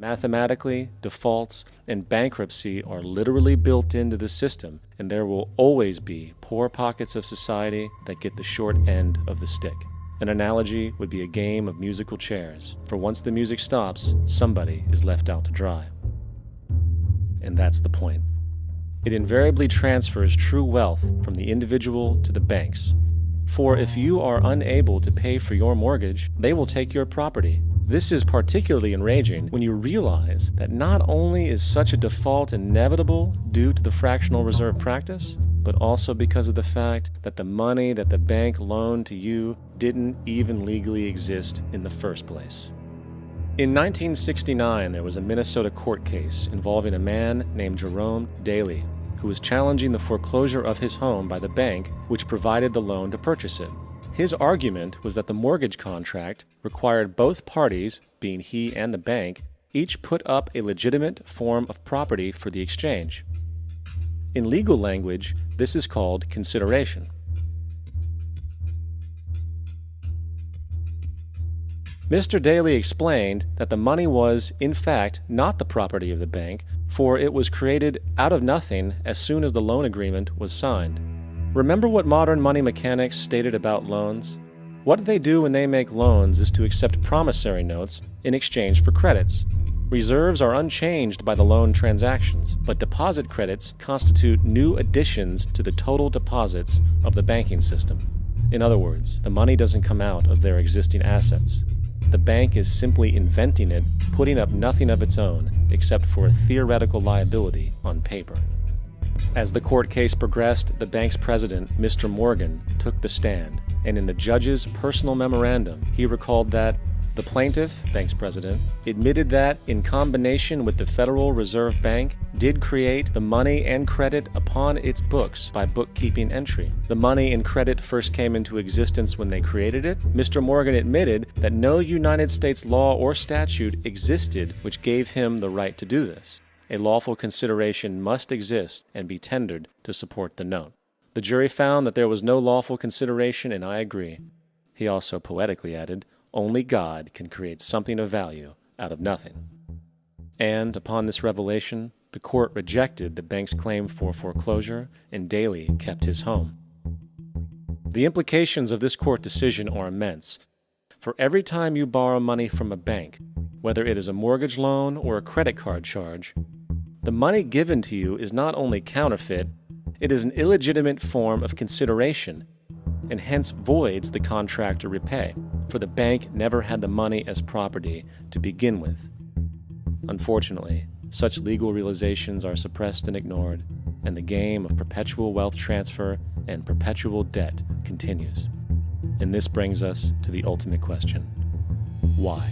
Mathematically, defaults and bankruptcy are literally built into the system, and there will always be poor pockets of society that get the short end of the stick. An analogy would be a game of musical chairs, for once the music stops, somebody is left out to dry. And that's the point. It invariably transfers true wealth from the individual to the banks. For if you are unable to pay for your mortgage, they will take your property. This is particularly enraging when you realize that not only is such a default inevitable due to the fractional reserve practice, but also because of the fact that the money that the bank loaned to you didn't even legally exist in the first place. In 1969, there was a Minnesota court case involving a man named Jerome Daly, who was challenging the foreclosure of his home by the bank which provided the loan to purchase it. His argument was that the mortgage contract required both parties, being he and the bank, each put up a legitimate form of property for the exchange. In legal language, this is called consideration. Mr. Daly explained that the money was, in fact, not the property of the bank, for it was created out of nothing as soon as the loan agreement was signed. Remember what modern money mechanics stated about loans? What they do when they make loans is to accept promissory notes in exchange for credits. Reserves are unchanged by the loan transactions, but deposit credits constitute new additions to the total deposits of the banking system. In other words, the money doesn't come out of their existing assets. The bank is simply inventing it, putting up nothing of its own, except for a theoretical liability on paper. As the court case progressed, the bank's president, Mr. Morgan, took the stand, and in the judge's personal memorandum, he recalled that the plaintiff, bank's president, admitted that, in combination with the Federal Reserve Bank, did create the money and credit upon its books by bookkeeping entry. The money and credit first came into existence when they created it. Mr. Morgan admitted that no United States law or statute existed which gave him the right to do this. A lawful consideration must exist and be tendered to support the note. The jury found that there was no lawful consideration, and I agree. He also poetically added, "Only God can create something of value out of nothing." And upon this revelation, the court rejected the bank's claim for foreclosure, and Daly kept his home. The implications of this court decision are immense. For every time you borrow money from a bank, whether it is a mortgage loan or a credit card charge, the money given to you is not only counterfeit, it is an illegitimate form of consideration, and hence voids the contract to repay, for the bank never had the money as property to begin with. Unfortunately, such legal realizations are suppressed and ignored, and the game of perpetual wealth transfer and perpetual debt continues. And this brings us to the ultimate question: why?